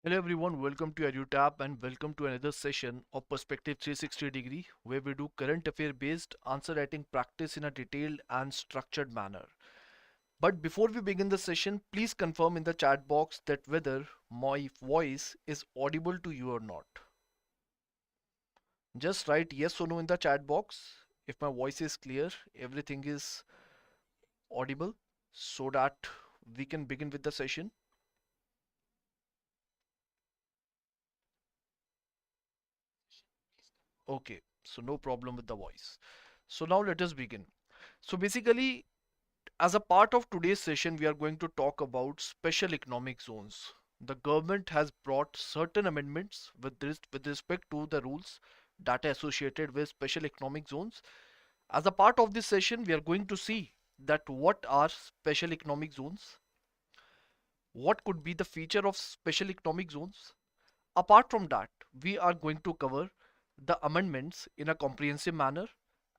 Hello everyone, welcome to EduTap and welcome to another session of Perspective 360 degree where we do current affair based answer writing practice in a detailed and structured manner. But before we begin the session, please confirm in the chat box that whether my voice is audible to you or not. Just write yes or no in the chat box if my voice is clear, everything is audible so that we can begin with the session. Okay, so no problem with the voice. So now let us begin. So basically, as a part of today's session, we are going to talk about special economic zones. The government has brought certain amendments with respect to the rules that are associated with special economic zones. As a part of this session, we are going to see that what are special economic zones, what could be the feature of special economic zones. Apart from that, we are going to cover the amendments in a comprehensive manner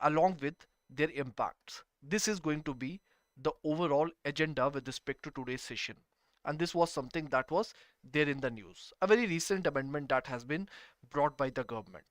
along with their impacts. This is going to be the overall agenda with respect to today's session. And this was something that was there in the news. A very recent amendment that has been brought by the government.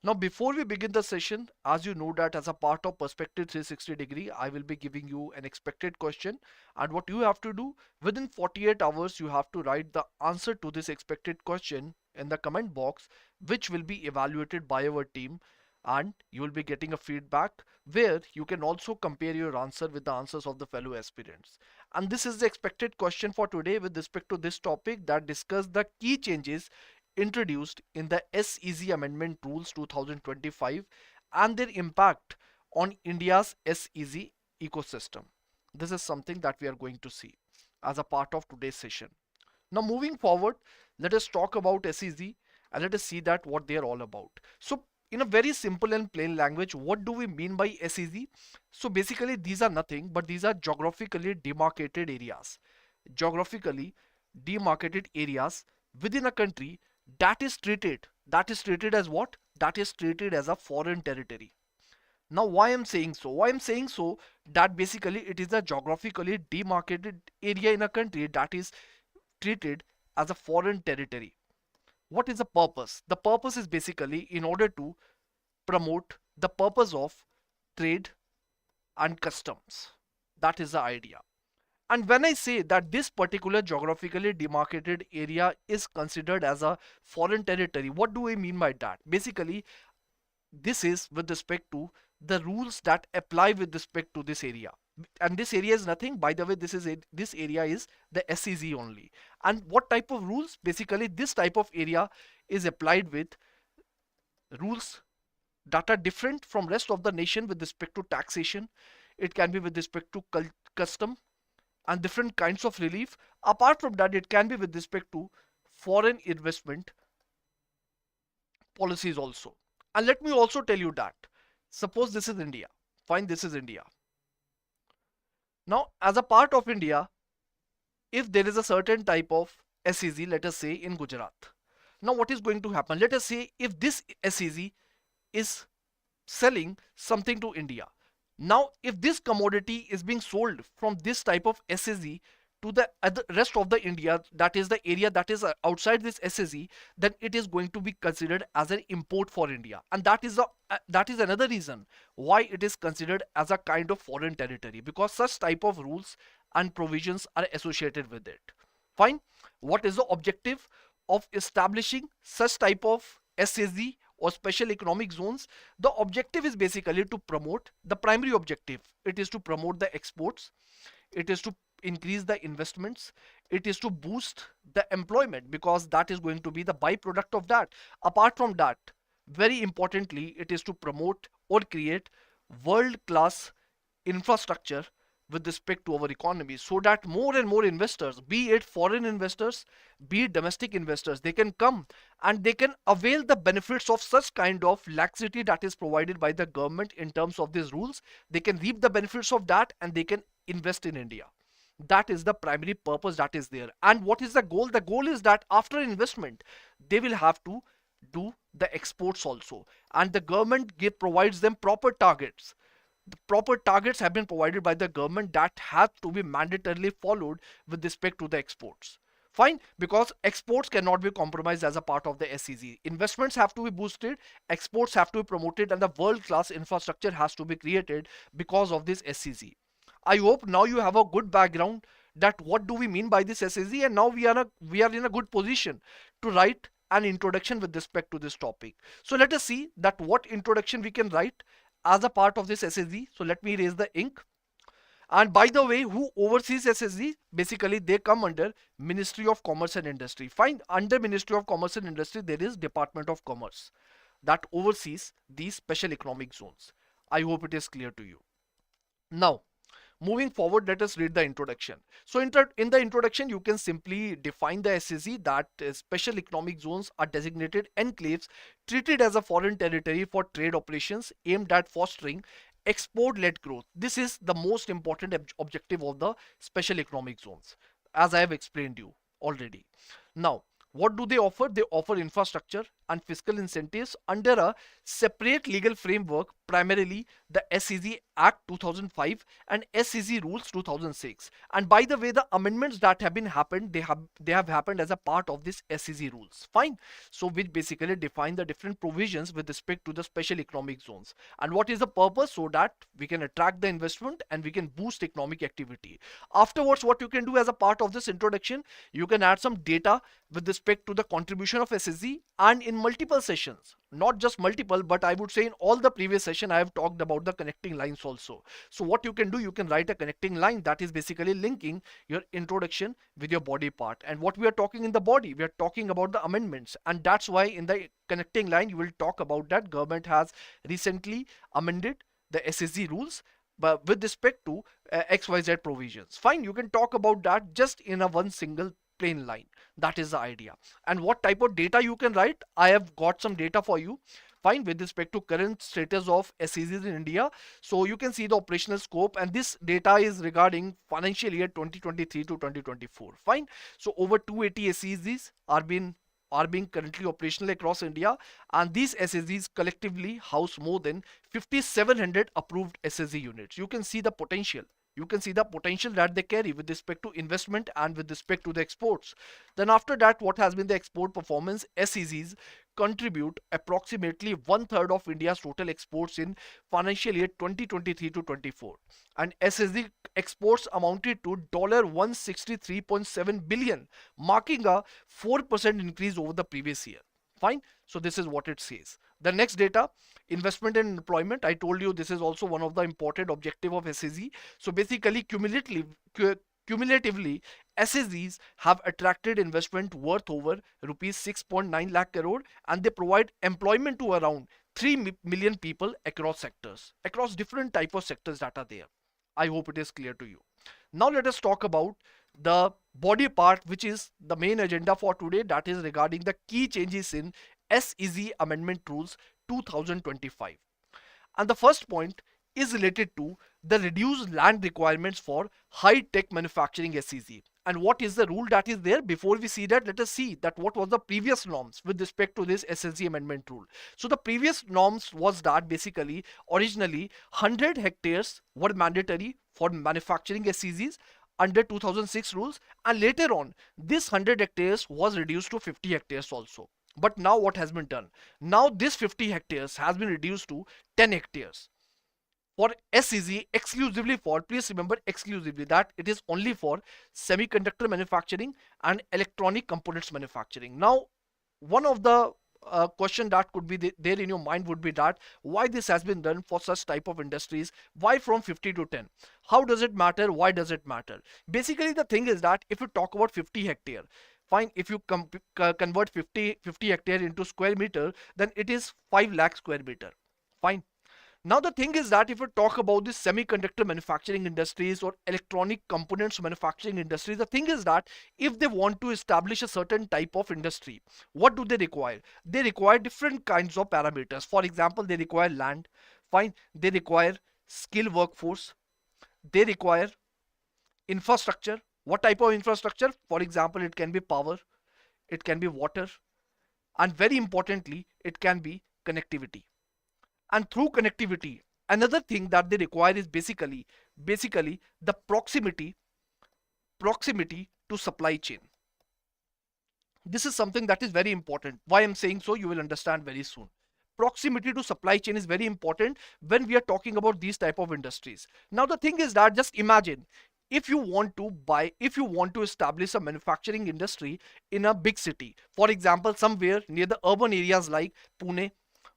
Now, before we begin the session, as you know that as a part of Perspective 360 degree, I will be giving you an expected question. And what you have to do, within 48 hours, you have to write the answer to this expected question in the comment box, which will be evaluated by our team. And you will be getting a feedback where you can also compare your answer with the answers of the fellow aspirants. And this is the expected question for today with respect to this topic that discuss the key changes introduced in the SEZ Amendment Rules 2025 and their impact on India's SEZ ecosystem. This is something that we are going to see as a part of today's session. Now moving forward, let us talk about SEZ and let us see that what they are all about. So in a very simple and plain language, what do we mean by SEZ? So basically these are nothing but these are geographically demarcated areas. Geographically demarcated areas within a country that is treated as what? That is treated as a foreign territory. Now why I'm saying so? Why I'm saying so that basically it is a geographically demarcated area in a country that is treated as a foreign territory. What is the purpose? The purpose is basically in order to promote the purpose of trade and customs. That is the idea. And when I say that this particular geographically demarcated area is considered as a foreign territory, what do I mean by that? Basically, this is with respect to the rules that apply with respect to this area. And this area is nothing, by the way, this area is the SEZ only. And what type of rules? Basically, this type of area is applied with rules that are different from rest of the nation with respect to taxation. It can be with respect to custom and different kinds of relief. Apart from that, it can be with respect to foreign investment policies also. And let me also tell you that suppose this is India. Fine, this is India. Now, as a part of India, if there is a certain type of SEZ, let us say in Gujarat. Now, what is going to happen? Let us say if this SEZ is selling something to India. Now, if this commodity is being sold from this type of SEZ to the rest of the India, that is the area that is outside this SEZ, then it is going to be considered as an import for India, and that is another reason why it is considered as a kind of foreign territory, because such type of rules and provisions are associated with it. Fine. What is the objective of establishing such type of SEZ or special economic zones? The objective is basically to promote the primary objective. It is to promote the exports. It is to increase the investments. It is to boost the employment, because that is going to be the byproduct of that. Apart from that, very importantly, it is to promote or create world-class infrastructure with respect to our economy, so that more and more investors, be it foreign investors, be it domestic investors, they can come and they can avail the benefits of such kind of laxity that is provided by the government in terms of these rules. They can reap the benefits of that and they can invest in India. That is the primary purpose that is there. And what is the goal? The goal is that after investment, they will have to do the exports also, and the government provides them proper targets. The proper targets have been provided by the government that have to be mandatorily followed with respect to the exports. Fine, because exports cannot be compromised as a part of the SEZ. Investments have to be boosted, exports have to be promoted, and the world-class infrastructure has to be created because of this SEZ. I hope now you have a good background that what do we mean by this SEZ, and now we are in a good position to write an introduction with respect to this topic. So let us see that what introduction we can write as a part of this SSD. So let me raise the ink. And by the way, who oversees SSD? Basically, they come under Ministry of Commerce and Industry. Fine, under Ministry of Commerce and Industry, there is Department of Commerce that oversees these special economic zones. I hope it is clear to you. Now, moving forward, let us read the introduction. So in the introduction, you can simply define the SEZ that special economic zones are designated enclaves treated as a foreign territory for trade operations aimed at fostering export-led growth. This is the most important objective of the special economic zones, as I have explained you already. Now, what do they offer? They offer infrastructure and fiscal incentives under a separate legal framework, primarily the SEZ Act 2005 and SEZ Rules 2006. And by the way, the amendments that have been happened, they have happened as a part of this SEZ rules. Fine. So which basically define the different provisions with respect to the special economic zones. And what is the purpose? So that we can attract the investment and we can boost economic activity. Afterwards, what you can do as a part of this introduction, you can add some data with respect to the contribution of SSZ, and in multiple sessions, not just multiple, but I would say in all the previous session I have talked about the connecting lines also. So what you can do, you can write a connecting line that is basically linking your introduction with your body part. And what we are talking in the body, we are talking about the amendments, and that's why in the connecting line you will talk about that government has recently amended the SSZ rules but with respect to XYZ provisions. Fine, you can talk about that just in a one single plain line. That is the idea. And what type of data you can write? I have got some data for you. Fine, with respect to current status of SEZs in India. So you can see the operational scope, and this data is regarding financial year 2023 to 2024. Fine. So over 280 SEZs are being currently operational across India, and these SSZs collectively house more than 5,700 approved SSZ units. You can see the potential. You can see the potential that they carry with respect to investment and with respect to the exports. Then after that, what has been the export performance? SEZs contribute approximately one third of India's total exports in financial year 2023 to 24. And SSZ exports amounted to $163.7 billion, marking a 4% increase over the previous year. Fine. So this is what it says. The next data, investment and employment. I told you this is also one of the important objective of SSZ. So basically cumulatively SSZs have attracted investment worth over rupees 6.9 lakh crore, and they provide employment to around 3 million people across sectors, across different type of sectors that are there. I hope it is clear to you. Now let us talk about the body part, which is the main agenda for today, that is regarding the key changes in SEZ Amendment Rules 2025. And the first point is related to the reduced land requirements for high-tech manufacturing SEZ. And what is the rule that is there? Before we see that, let us see that what was the previous norms with respect to this SSZ amendment rule. So the previous norms was that basically originally 100 hectares were mandatory for manufacturing SEZs under 2006 rules, and later on this 100 hectares was reduced to 50 hectares also. But now what has been done? Now this 50 hectares has been reduced to 10 hectares for SEZ, exclusively for, please remember exclusively, that it is only for semiconductor manufacturing and electronic components manufacturing. Now one of the question that could be there in your mind would be that why this has been done for such type of industries, why from 50 to 10, how does it matter, why does it matter? Basically the thing is that if you talk about 50 hectare, fine, if you convert 50 hectare into square meter, then it is 5 lakh square meter. Fine. Now the thing is that if you talk about the semiconductor manufacturing industries or electronic components manufacturing industries, the thing is that if they want to establish a certain type of industry, what do they require? They require different kinds of parameters. For example, they require land. Fine. They require skilled workforce. They require infrastructure. What type of infrastructure? For example, it can be power, it can be water, and very importantly, it can be connectivity. And through connectivity, another thing that they require is basically the proximity to supply chain. This is something that is very important. Why I'm saying so, you will understand very soon. Proximity to supply chain is very important when we are talking about these type of industries. Now the thing is that, just imagine, if you want to establish a manufacturing industry in a big city, for example somewhere near the urban areas like Pune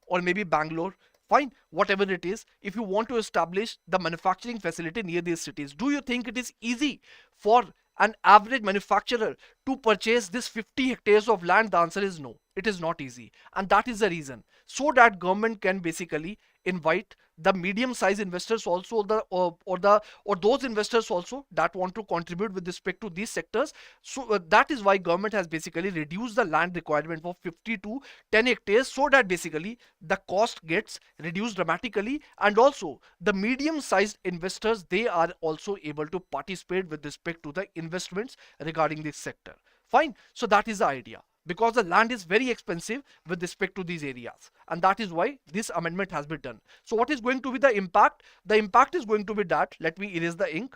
or maybe Bangalore, fine, whatever it is, if you want to establish the manufacturing facility near these cities, do you think it is easy for an average manufacturer to purchase this 50 hectares of land? The answer is no, it is not easy. And that is the reason, so that government can basically invite the medium sized investors also, or those investors also that want to contribute with respect to these sectors. So that is why government has basically reduced the land requirement for 50 to 10 hectares, so that basically the cost gets reduced dramatically, and also the medium sized investors, they are also able to participate with respect to the investments regarding this sector. Fine, so that is the idea, because the land is very expensive with respect to these areas, and that is why this amendment has been done. So what is going to be the impact? The impact is going to be that, let me erase the ink.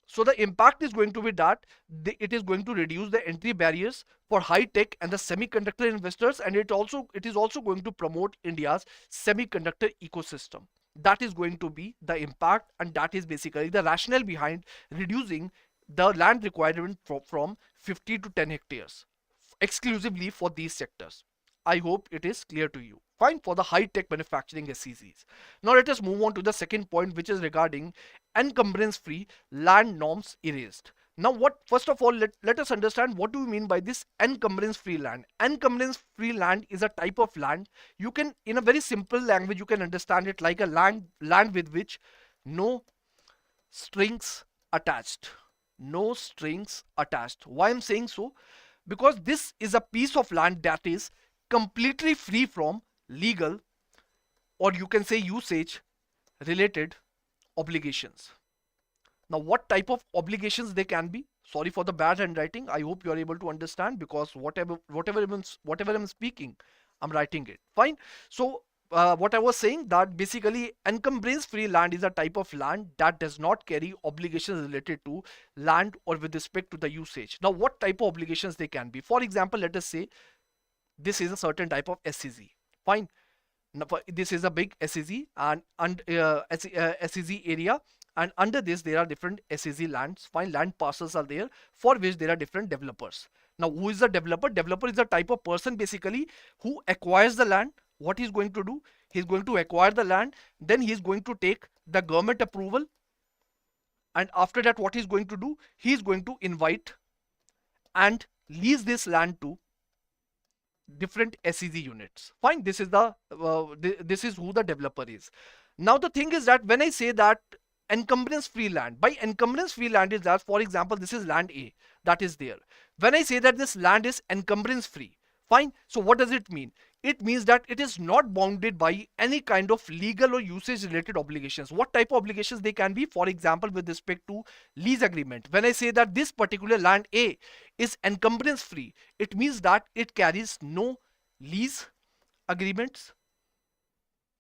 So the impact is going to be that it is going to reduce the entry barriers for high tech and the semiconductor investors, and it is also going to promote India's semiconductor ecosystem. That is going to be the impact, and that is basically the rationale behind reducing the land requirement from 50 to 10 hectares exclusively for these sectors. I hope it is clear to you. Fine, for the high-tech manufacturing SEZs. Now let us move on to the second point, which is regarding encumbrance-free land norms erased. Now first of all, let us understand what do we mean by this encumbrance-free land. Encumbrance-free land is a type of land. You can, in a very simple language, you can understand it like a land with which no strings attached. No strings attached. Why I'm saying so? Because this is a piece of land that is completely free from legal, or you can say usage related obligations. Now what type of obligations they can be? Sorry for the bad handwriting. I hope you are able to understand, because whatever I'm speaking, I'm writing it. Fine. So what I was saying, that basically encumbrance free land is a type of land that does not carry obligations related to land or with respect to the usage. Now what type of obligations they can be? For example, let us say this is a certain type of SEZ. Fine. Now, this is a big SEZ and SEZ area, and under this there are different SEZ lands. Fine, land parcels are there for which there are different developers. Now who is the developer? Developer is the type of person basically who acquires the land. What he's going to do? He's going to acquire the land, then he's going to take the government approval, and after that what he's going to do? He's going to invite and lease this land to different SEZ units. Fine, this is this is who the developer is. Now the thing is that when I say that encumbrance free land, by encumbrance free land is that, for example, this is land A that is there. When I say that this land is encumbrance free, fine, so what does it mean? It means that it is not bounded by any kind of legal or usage related obligations. What type of obligations they can be? For example, with respect to lease agreement, when I say that this particular land A is encumbrance free, it means that it carries no lease agreements.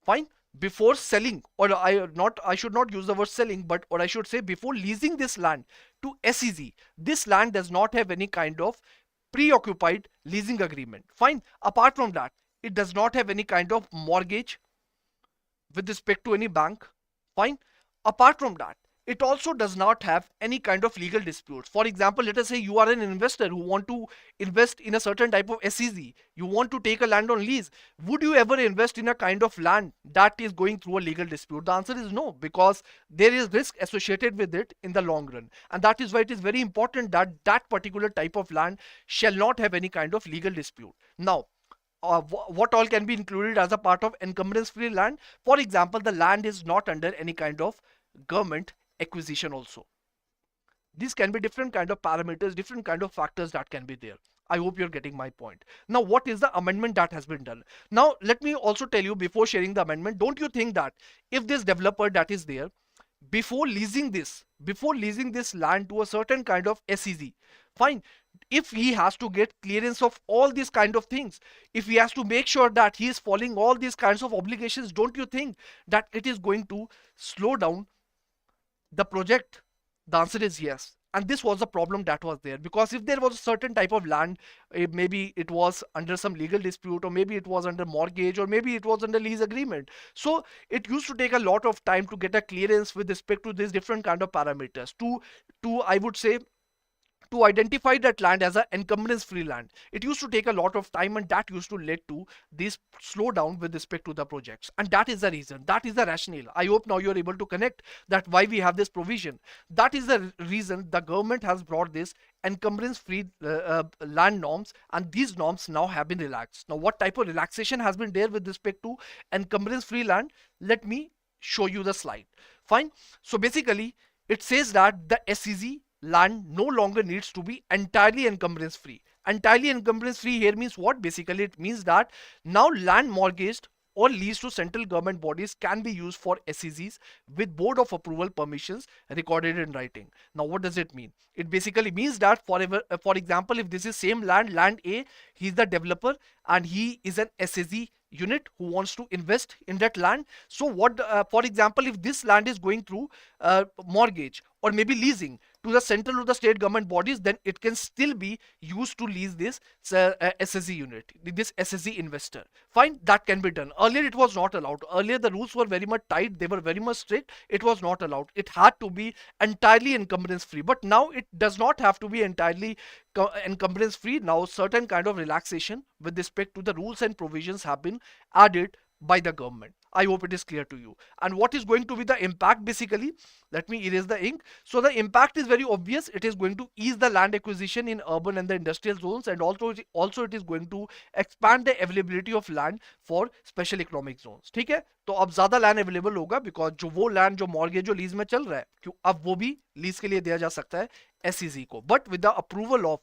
Fine. Before selling, or I should not use the word selling, but or I should say before leasing this land to SEZ, this land does not have any kind of preoccupied leasing agreement. Fine. Apart from that, it does not have any kind of mortgage with respect to any bank. Fine. Apart from that, it also does not have any kind of legal disputes. For example, let us say you are an investor who want to invest in a certain type of SEZ. You want to take a land on lease. Would you ever invest in a kind of land that is going through a legal dispute? The answer is no, because there is risk associated with it in the long run. And that is why it is very important that that particular type of land shall not have any kind of legal dispute. Now, what all can be included as a part of encumbrance free land? For example, the land is not under any kind of government acquisition also. These can be different kind of parameters, different kind of factors that can be there. I hope you're getting my point. Now what is the amendment that has been done? Now let me also tell you, before sharing the amendment, don't you think that if this developer that is there, before leasing this land to a certain kind of SEZ, fine, if he has to get clearance of all these kind of things, if he has to make sure that he is following all these kinds of obligations, don't you think that it is going to slow down the project, The answer is yes. And this was the problem that was there, because if there was a certain type of land, maybe it was under some legal dispute, or maybe it was under mortgage, or maybe it was under lease agreement. So it used to take a lot of time to get a clearance with respect to these different kind of parameters to I would say to identify that land as an encumbrance free land. It used to take a lot of time, and that used to lead to this slowdown with respect to the projects. And that is the reason, that is the rationale. I hope now you're able to connect that why we have this provision. That is the reason the government has brought this encumbrance free land norms, and these norms now have been relaxed. Now what type of relaxation has been there with respect to encumbrance free land? Let me show you the slide. Fine. So basically it says that the SEZ land no longer needs to be entirely encumbrance free. Entirely encumbrance free here means what? Basically it means that now land mortgaged or leased to central government bodies can be used for SEZs with board of approval permissions recorded in writing. Now what does it mean? It basically means that for example, if this is same land A, he's the developer and he is an SEZ unit who wants to invest in that land. So what for example, if this land is going through mortgage or maybe leasing to the central or the state government bodies, then it can still be used to lease this SSZ unit, this SSZ investor. Fine, that can be done. Earlier it was not allowed. Earlier the rules were very much tight, they were very much strict. It was not allowed. It had to be entirely encumbrance free. But now it does not have to be entirely encumbrance free. Now certain kind of relaxation with respect to the rules and provisions have been added by the government. I hope it is clear to you. And what is going to be the impact? Basically, let me erase the ink. So the impact is very obvious. It is going to ease the land acquisition in urban and the industrial zones, and also it is going to expand the availability of land for special economic zones. ठीक है, तो अब ज्यादा land available होगा, because जो वो land जो mortgage जो लीज में चल रहा है, क्यों अब वो भी लीज के लिए दिया जा सकता है एसईजी को, but with the approval of,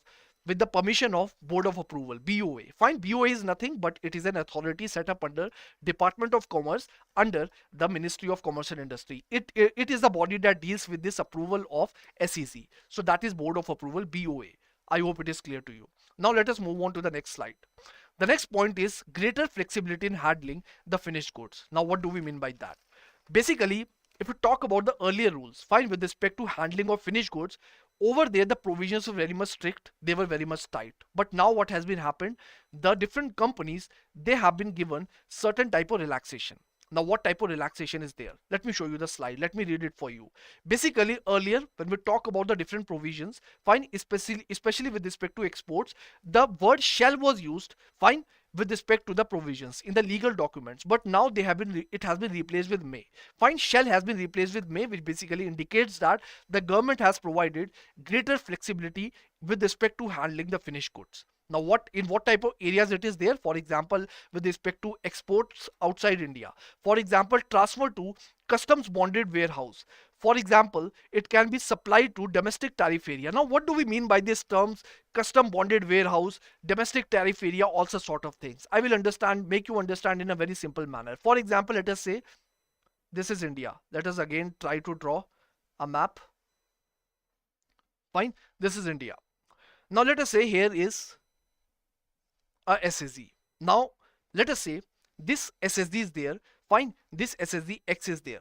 with the permission of board of approval, BOA. Fine, BOA is nothing but it is an authority set up under Department of Commerce under the Ministry of Commerce and Industry. It is the body that deals with this approval of SEC. So that is board of approval, BOA. I hope it is clear to you. Now let us move on to the next slide. The next point is greater flexibility in handling the finished goods. Now what do we mean by that? Basically, if we talk about the earlier rules, fine, with respect to handling of finished goods, over there the provisions were very much strict, they were very much tight. But now what has been happened, the different companies, they have been given certain type of relaxation. Now what type of relaxation is there? Let me show you the slide. Let me read it for you. Basically earlier when we talk about the different provisions, fine, especially with respect to exports, the word shall was used, fine, with respect to the provisions in the legal documents, but now they have been it has been replaced with may. Fine, shall has been replaced with may, which basically indicates that the government has provided greater flexibility with respect to handling the finished goods. Now what, in what type of areas it is there? For example, with respect to exports outside India, for example, transfer to customs bonded warehouse, for example, it can be supplied to domestic tariff area. Now what do we mean by these terms? Custom bonded warehouse, domestic tariff area, also sort of things. I will make you understand in a very simple manner. For example, let us say this is India. Let us again try to draw a map. Fine, this is India. Now let us say here is a SSD. Now let us say this SSD is there. Fine, this SSD X is there.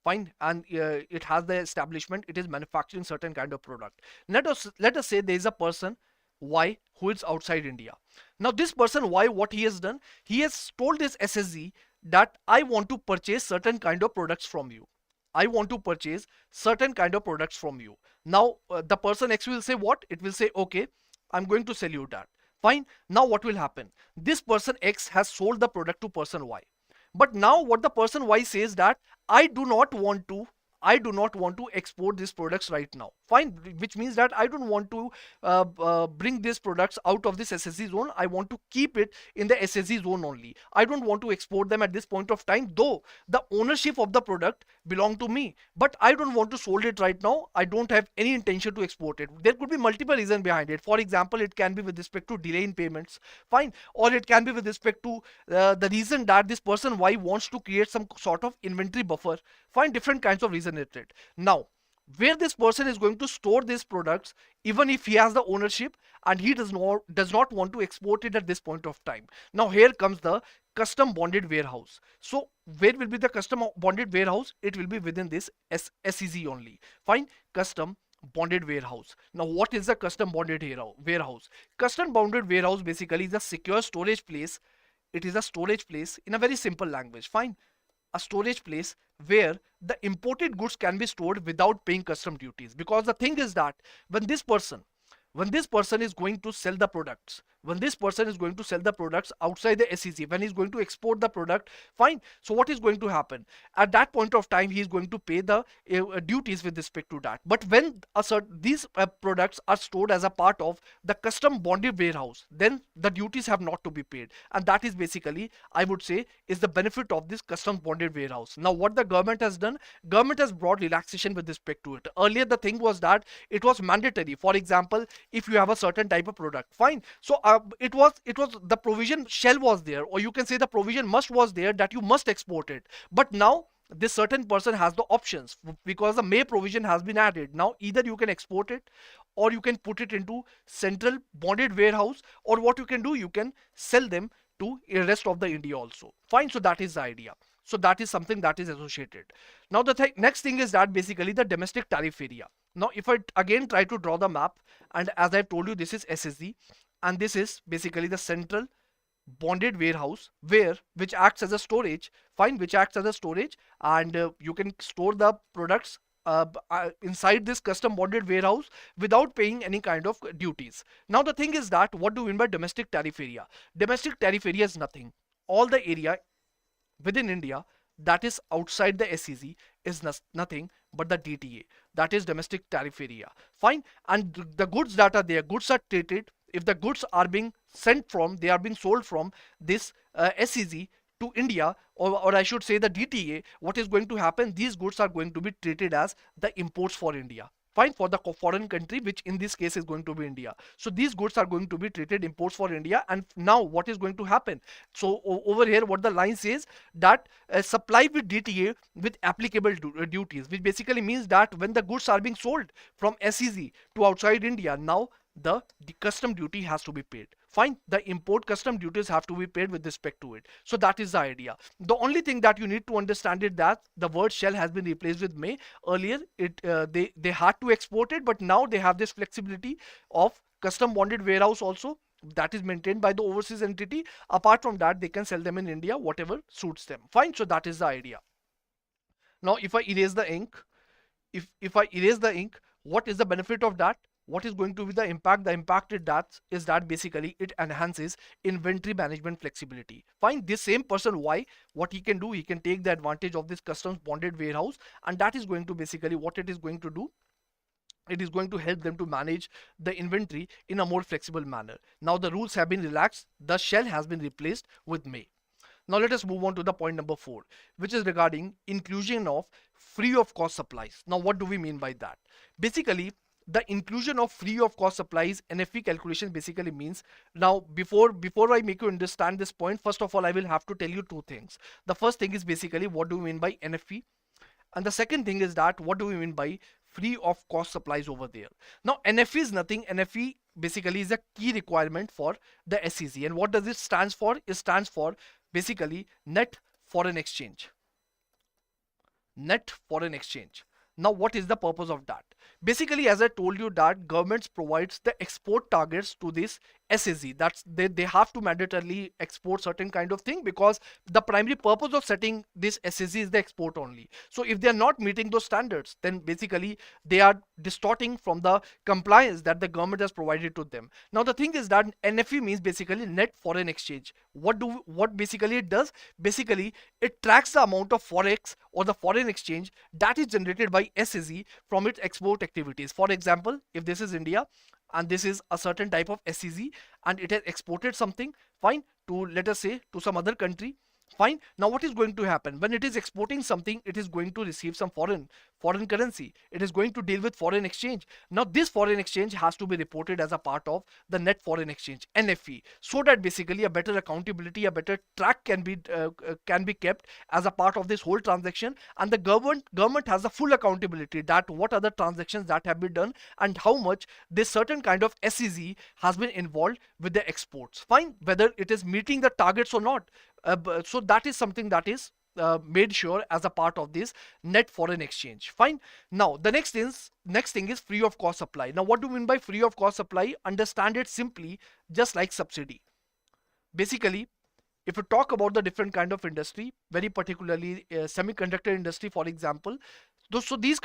Fine, and it has the establishment, it is manufacturing certain kind of product. Let us say there is a person Y who is outside India. Now this person Y, what he has done, he has told this SSD that I want to purchase certain kind of products from you. I want to purchase certain kind of products from you. Now the person X will say what? It will say, okay, I'm going to sell you that. Fine. Now what will happen? This person X has sold the product to person Y. But now what the person Y says that I do not want to export these products right now. Fine, which means that I don't want to bring these products out of this SSC zone. I want to keep it in the SSC zone only. I don't want to export them at this point of time, though the ownership of the product belong to me. But I don't want to sold it right now. I don't have any intention to export it. There could be multiple reasons behind it. For example, it can be with respect to delay in payments. Fine, or it can be with respect to the reason that this person Y wants to create some sort of inventory buffer. Find different kinds of reason it. Now where this person is going to store these products even if he has the ownership and he does not want to export it at this point of time. Now here comes the custom bonded warehouse. So where will be the custom bonded warehouse? It will be within this SEZ only. Fine. Custom bonded warehouse. Now what is the custom bonded warehouse? Custom bonded warehouse basically is a secure storage place. It is a storage place in a very simple language. Fine. A storage place where the imported goods can be stored without paying custom duties. Because the thing is that when this person is going to sell the products, when this person is going to sell the products outside the SEC, when he's going to export the product, fine. So what is going to happen? At that point of time, he is going to pay the duties with respect to that. But when these products are stored as a part of the custom bonded warehouse, then the duties have not to be paid. And that is basically, I would say, is the benefit of this custom bonded warehouse. Now what the government has done, government has brought relaxation with respect to it. Earlier the thing was that it was mandatory. For example, if you have a certain type of product, fine. So it was the provision shall was there, or you can say the provision must was there, that you must export it. But now this certain person has the options, because the may provision has been added. Now either you can export it, or you can put it into central bonded warehouse, or what you can do, you can sell them to the rest of the India also. Fine. So that is the idea. So that is something that is associated. Now the next thing is that basically the domestic tariff area. Now if I again try to draw the map, and as I've told you, this is SSD, and this is basically the central bonded warehouse, which acts as a storage. Fine. Which acts as a storage, and you can store the products inside this custom bonded warehouse without paying any kind of duties. Now the thing is that what do we mean by domestic tariff area? Domestic tariff area is nothing. All the area within India that is outside the SEZ is nothing but the DTA, that is domestic tariff area. Fine. And the goods that are there, goods are treated, if the goods are being they are being sold from this SEZ to India, or I should say the DTA, what is going to happen? These goods are going to be treated as the imports for India. Fine. For the foreign country, which in this case is going to be India. So these goods are going to be treated imports for India. And now what is going to happen? So over here what the line says, that supply with DTA with applicable duties, which basically means that when the goods are being sold from SEZ to outside India, now the custom duty has to be paid. Fine. The import custom duties have to be paid with respect to it. So that is the idea. The only thing that you need to understand is that the word shall has been replaced with may. Earlier they had to export it, but now they have this flexibility of custom bonded warehouse also, that is maintained by the overseas entity. Apart from that, they can sell them in India, whatever suits them. Fine. So that is the idea. Now if I erase the ink, if I erase the ink, what is the benefit of that? What is going to be the impact? The impact is that basically it enhances inventory management flexibility. Fine. This same person, why, what he can do, he can take the advantage of this customs bonded warehouse, and that is going to basically what it is going to do. It is going to help them to manage the inventory in a more flexible manner. Now the rules have been relaxed. The shall has been replaced with may. Now let us move on to the point number 4, which is regarding inclusion of free of cost supplies. Now what do we mean by that? Basically, the inclusion of free of cost supplies NFE calculation basically means, now before I make you understand this point, first of all I will have to tell you two things. The first thing is basically what do we mean by NFE, and the second thing is that what do we mean by free of cost supplies over there. Now NFE is nothing. NFE basically is a key requirement for the SEZ, and what does it stands for? It stands for basically net foreign exchange. Net foreign exchange. Now what is the purpose of that? Basically, as I told you, that governments provides the export targets to this SEZ. That's they have to mandatorily export certain kind of thing, because the primary purpose of setting this SEZ is the export only. So if they are not meeting those standards, then basically they are distorting from the compliance that the government has provided to them. Now the thing is that NFE means basically net foreign exchange. What basically it does? Basically it tracks the amount of forex or the foreign exchange that is generated by SEZ from its export activities. For example, if this is India and this is a certain type of SEZ and it has exported something, fine, to let us say to some other country. Fine. Now what is going to happen? When it is exporting something, it is going to receive some foreign currency. It is going to deal with foreign exchange. Now this foreign exchange has to be reported as a part of the net foreign exchange, NFE, so that basically a better accountability, a better track can be kept as a part of this whole transaction, and the government has a full accountability that what are the transactions that have been done and how much this certain kind of SEZ has been involved with the exports. Fine, whether it is meeting the targets or not. So that is something that is made sure as a part of this net foreign exchange. Fine. Now the next thing is free of cost supply. Now what do you mean by free of cost supply? Understand it simply just like subsidy. Basically, if you talk about the different kind of industry, very particularly semiconductor industry, for example, so these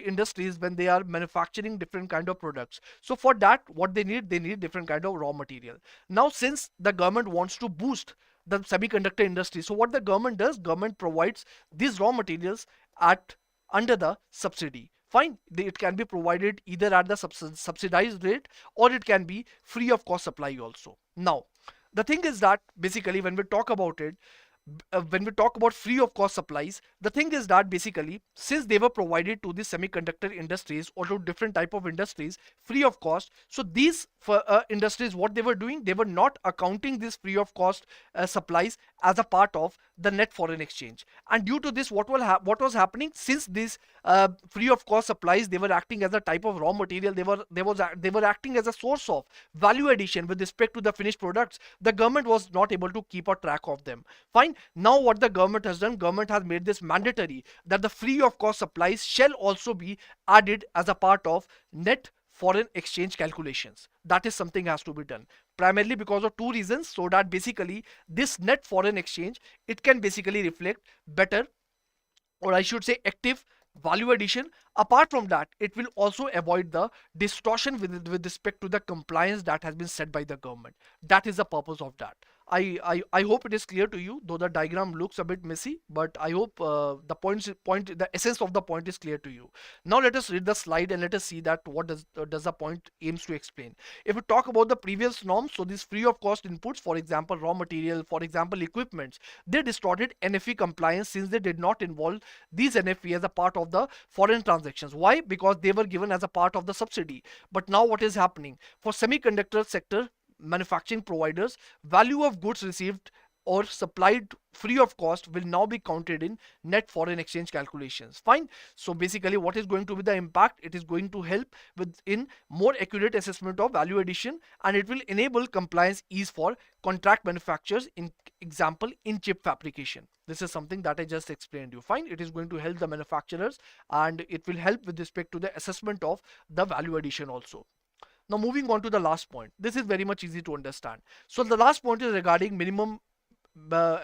industries, when they are manufacturing different kind of products, so for that what they need different kind of raw material. Now since the government wants to boost the semiconductor industry, so what the government does, government provides these raw materials at under the subsidy. Fine, it can be provided either at the subsidized rate, or it can be free of cost supply also. Now the thing is that basically when we talk about it, when we talk about free of cost supplies, the thing is that basically since they were provided to the semiconductor industries or to different type of industries free of cost, so these industries, what they were doing, they were not accounting this free of cost supplies as a part of the net foreign exchange. And due to this, what was happening, since these free of cost supplies, they were acting as a type of raw material, they were acting as a source of value addition with respect to the finished products, the government was not able to keep a track of them. Fine. Now what the government has done, government has made this mandatory that the free of cost supplies shall also be added as a part of net foreign exchange calculations. That is something has to be done primarily because of two reasons, so that basically this net foreign exchange, it can basically reflect better, or I should say active value addition. Apart from that, it will also avoid the distortion with respect to the compliance that has been set by the government. That is the purpose of that. I hope it is clear to you, though the diagram looks a bit messy, but I hope the essence of the point is clear to you. Now let us read the slide and let us see that what does the point aims to explain. If we talk about the previous norms, so these free of cost inputs, for example raw material, for example equipments, they distorted NFE compliance since they did not involve these NFE as a part of the foreign transactions. Why? Because they were given as a part of the subsidy. But now what is happening for semiconductor sector manufacturing providers, value of goods received or supplied free of cost will now be counted in net foreign exchange calculations. Fine. So basically what is going to be the impact? It is going to help with in more accurate assessment of value addition, and it will enable compliance ease for contract manufacturers, in example in chip fabrication. This is something that I just explained you. Fine. It is going to help the manufacturers, and it will help with respect to the assessment of the value addition also. Now moving on to the last point. This is very much easy to understand. So the last point is regarding minimum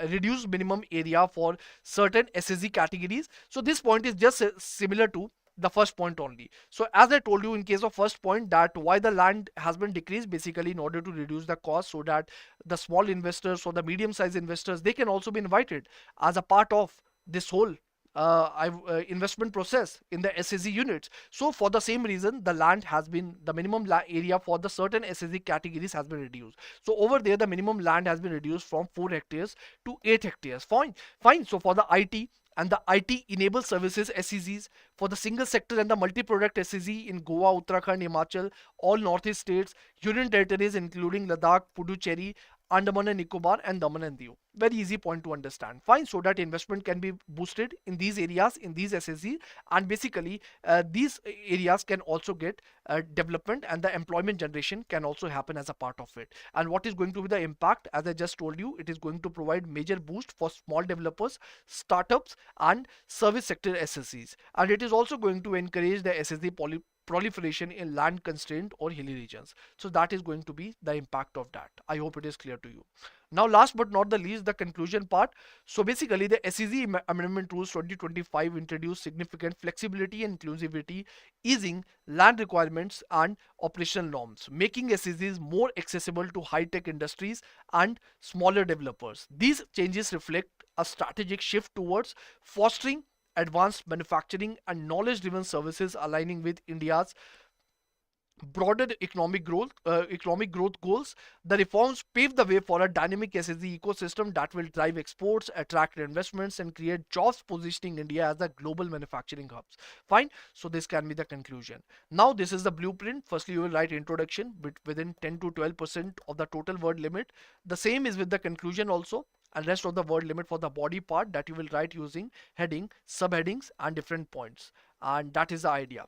reduced minimum area for certain SSZ categories. So this point is just similar to the first point only. So as I told you in case of first point, that why the land has been decreased, basically in order to reduce the cost, so that the small investors or the medium sized investors, they can also be invited as a part of this whole investment process in the SSZ units. So for the same reason, the land has been, the minimum area for the certain SSZ categories has been reduced. So over there, the minimum land has been reduced from 4 hectares to 8 hectares. Fine. So for the IT and the IT enabled services SEZs, for the single sector and the multi-product SEZ in Goa, Uttarakhand, Himachal, all northeast states, union territories including Ladakh, Puducherry, Andaman and Nicobar, and Daman and Diu. Very easy point to understand. Fine. So that investment can be boosted in these areas, in these SSZ, and basically these areas can also get development, and the employment generation can also happen as a part of it. And what is going to be the impact? As I just told you, it is going to provide major boost for small developers, startups, and service sector SSZs, and it is also going to encourage the SSZ proliferation in land constrained or hilly regions. So that is going to be the impact of that. I hope it is clear to you. Now last but not the least, the conclusion part. So basically the SEZ Amendment Rules 2025 introduced significant flexibility and inclusivity, easing land requirements and operational norms, making SEZs more accessible to high-tech industries and smaller developers. These changes reflect a strategic shift towards fostering advanced manufacturing and knowledge driven services, aligning with India's broader economic growth goals. The reforms pave the way for a dynamic SSE ecosystem that will drive exports, attract investments, and create jobs, positioning India as a global manufacturing hubs. Fine. So this can be the conclusion. Now this is the blueprint. Firstly, you will write introduction within 10 to 12% of the total word limit. The same is with the conclusion also. And rest of the word limit for the body part that you will write using heading, subheadings, and different points. And that is the idea.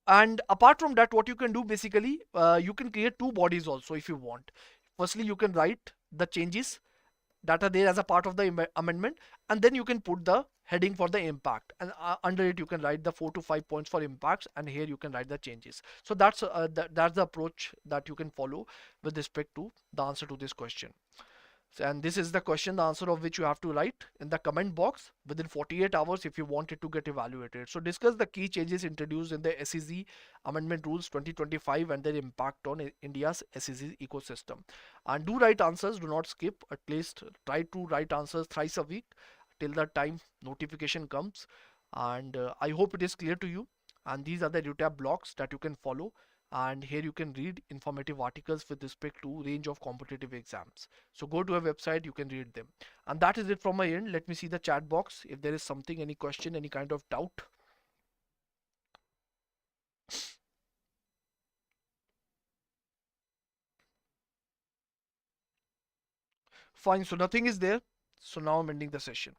And apart from that, what you can do basically, you can create two bodies also if you want. Firstly, you can write the changes that are there as a part of the amendment, and then you can put the heading for the impact, and under it you can write the 4 to 5 points for impacts, and here you can write the changes. So that's the approach that you can follow with respect to the answer to this question. And this is the question, the answer of which you have to write in the comment box within 48 hours if you want it to get evaluated. So discuss the key changes introduced in the SEZ Amendment Rules 2025 and their impact on India's SEZ ecosystem. And do write answers, do not skip. At least try to write answers thrice a week till the time notification comes. And I hope it is clear to you. And these are the EduTap blocks that you can follow, and here you can read informative articles with respect to range of competitive exams. So go to a website, you can read them. And that is it from my end. Let me see the chat box if there is something, any question, any kind of doubt. Fine, so nothing is there. So now I'm ending the session.